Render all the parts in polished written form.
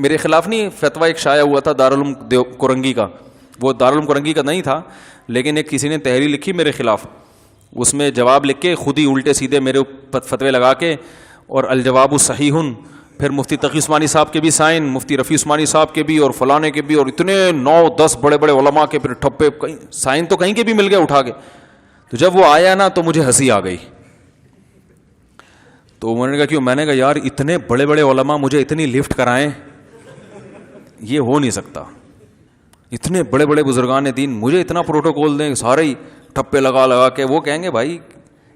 میرے خلاف نہیں فتویٰ ایک شائع ہوا تھا دارالعلوم کورنگی کا، وہ دارالعلوم کورنگی کا نہیں تھا لیکن ایک کسی نے تحریر لکھی میرے خلاف، اس میں جواب لکھ کے خود ہی الٹے سیدھے میرے فتوے لگا کے، اور الجواب الصحیح، پھر مفتی تقی عثمانی صاحب کے بھی سائن، مفتی رفیع عثمانی صاحب کے بھی، اور فلانے کے بھی، اور اتنے 9-10 بڑے بڑے علماء کے پھر ٹھپے سائن تو کہیں کے بھی مل گئے اٹھا کے. تو جب وہ آیا نا تو مجھے ہنسی آ گئی. تو میں نے کہا کیوں؟ میں نے کہا یار اتنے بڑے بڑے علماء مجھے اتنی لفٹ کرائیں، یہ ہو نہیں سکتا. اتنے بڑے بڑے بزرگان دین مجھے اتنا پروٹوکول دیں، سارے ہی ٹھپے لگا لگا کے. وہ کہیں گے بھائی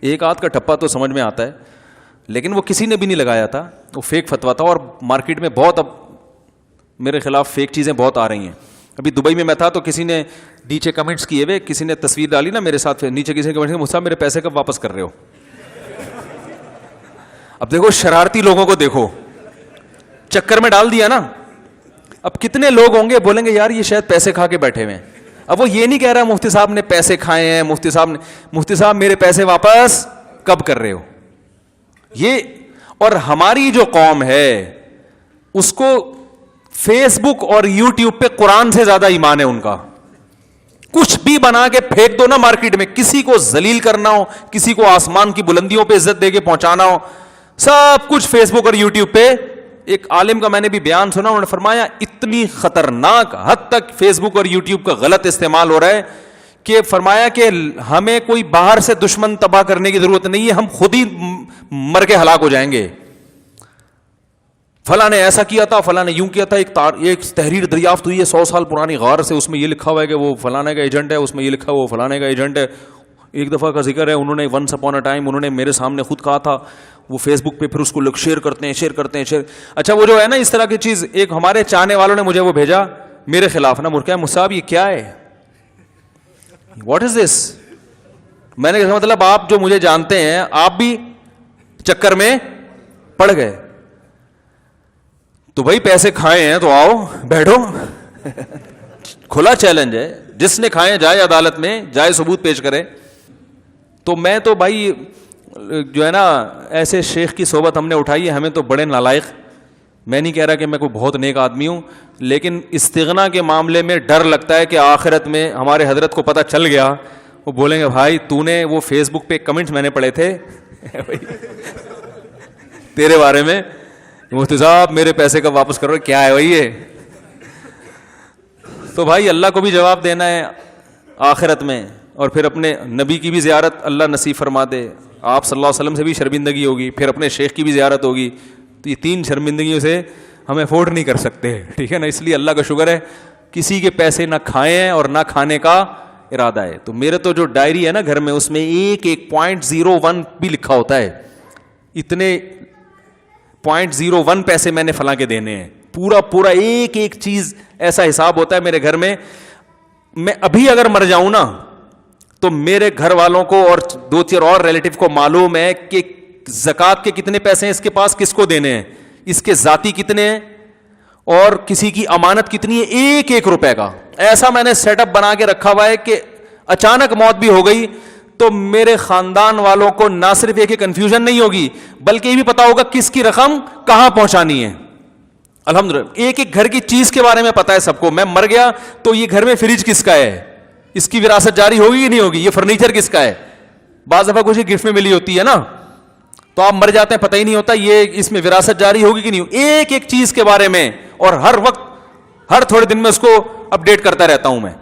ایک آدھ کا ٹھپا تو سمجھ میں آتا ہے، لیکن وہ کسی نے بھی نہیں لگایا تھا، وہ فیک فتویٰ تھا. اور مارکیٹ میں بہت اب میرے خلاف فیک چیزیں بہت آ رہی ہیں. ابھی دبئی میں تھا تو کسی نے نیچے کمنٹس کیے ہوئے، کسی نے تصویر ڈالی نا میرے ساتھ، نیچے کسی نے کمنٹ کیا مجھ میرے پیسے کب واپس کر رہے ہو. اب دیکھو شرارتی لوگوں کو دیکھو، چکر میں ڈال دیا نا. اب کتنے لوگ ہوں گے بولیں گے یار یہ شاید پیسے کھا کے بیٹھے ہوئے ہیں. اب وہ یہ نہیں کہہ رہا مفتی صاحب نے پیسے کھائے ہیں، مفتی صاحب میرے پیسے واپس کب کر رہے ہو. یہ اور ہماری جو قوم ہے اس کو فیس بک اور یوٹیوب پہ قرآن سے زیادہ ایمان ہے ان کا. کچھ بھی بنا کے پھینک دو نا مارکیٹ میں، کسی کو ذلیل کرنا ہو، کسی کو آسمان کی بلندیوں پہ عزت دے کے پہنچانا ہو، سب کچھ فیس بک اور یوٹیوب پہ. ایک عالم کا میں نے بھی بیان سنا، انہوں نے فرمایا اتنی خطرناک حد تک فیس بک اور یوٹیوب کا غلط استعمال ہو رہا ہے کہ فرمایا کہ ہمیں کوئی باہر سے دشمن تباہ کرنے کی ضرورت نہیں ہے، ہم خود ہی مر کے ہلاک ہو جائیں گے. فلاں نے ایسا کیا تھا، فلاں نے یوں کیا تھا. ایک تحریر دریافت ہوئی ہے 100 سال پرانی غار سے، اس میں یہ لکھا ہوا ہے کہ وہ فلانے کا ایجنٹ ہے، اس میں یہ لکھا ہوا وہ فلانے کا ایجنٹ ہے. ایک دفعہ کا ذکر ہے، انہوں نے ونس اپون اے ٹائم انہوں نے میرے سامنے خود کہا تھا، وہ فیس بک پہ پھر اس کو لوگ شیئر کرتے ہیں. اچھا وہ جو ہے نا اس طرح کی چیز، ایک ہمارے چاہنے والوں نے مجھے وہ بھیجا میرے خلاف نا، مرکا مصعب یہ کیا ہے، واٹ از دس. میں نے کہا مطلب آپ جو مجھے جانتے ہیں آپ بھی چکر میں پڑ گئے. تو بھائی پیسے کھائے ہیں تو آؤ بیٹھو، کھلا چیلنج ہے، جس نے کھائے جائے عدالت میں جائے ثبوت پیش کرے. تو میں تو بھائی جو ہے نا ایسے شیخ کی صحبت ہم نے اٹھائی ہے، ہمیں تو بڑے نالائق. میں نہیں کہہ رہا کہ میں کوئی بہت نیک آدمی ہوں، لیکن استغنا کے معاملے میں ڈر لگتا ہے کہ آخرت میں ہمارے حضرت کو پتہ چل گیا، وہ بولیں گے بھائی تو نے وہ فیس بک پہ کمنٹس میں نے پڑھے تھے تیرے بارے میں، مفتی صاحب میرے پیسے کب واپس کرو، کیا ہے بھائی یہ. تو بھائی اللہ کو بھی جواب دینا ہے آخرت میں، اور پھر اپنے نبی کی بھی زیارت اللہ نصیب فرما دے. آپ صلی اللہ علیہ وسلم سے بھی شرمندگی ہوگی، پھر اپنے شیخ کی بھی زیارت ہوگی. تو یہ 3 شرمندگیوں سے ہم افورڈ نہیں کر سکتے، ٹھیک ہے نا. اس لیے اللہ کا شکر ہے کسی کے پیسے نہ کھائے ہیں اور نہ کھانے کا ارادہ ہے. تو میرے تو جو ڈائری ہے نا گھر میں، اس میں 1.01 بھی لکھا ہوتا ہے، اتنے 0.01 پیسے میں نے فلاں کے دینے ہیں. پورا ایک چیز ایسا حساب ہوتا ہے میرے گھر میں. میں ابھی اگر مر جاؤں نا تو میرے گھر والوں کو اور 2-4 اور ریلیٹیو کو معلوم ہے کہ زکوٰۃ کے کتنے پیسے ہیں اس کے پاس، کس کو دینے ہیں، اس کے ذاتی کتنے ہیں، اور کسی کی امانت کتنی ہے، 1 روپے کا. ایسا میں نے سیٹ اپ بنا کے رکھا ہوا ہے کہ اچانک موت بھی ہو گئی تو میرے خاندان والوں کو نہ صرف ایک کنفیوژن نہیں ہوگی بلکہ یہ بھی پتا ہوگا کس کی رقم کہاں پہنچانی ہے. الحمدللہ ایک گھر کی چیز کے بارے میں پتا ہے سب کو. میں مر گیا تو یہ گھر میں فریج کس کا ہے، اس کی وراثت جاری ہوگی کہ نہیں ہوگی، یہ فرنیچر کس کا ہے. بعض دفعہ کچھ گفٹ میں ملی ہوتی ہے نا، تو آپ مر جاتے ہیں پتہ ہی نہیں ہوتا یہ اس میں وراثت جاری ہوگی کہ نہیں ہوگی. ایک چیز کے بارے میں، اور ہر وقت ہر تھوڑے دن میں اس کو اپڈیٹ کرتا رہتا ہوں میں.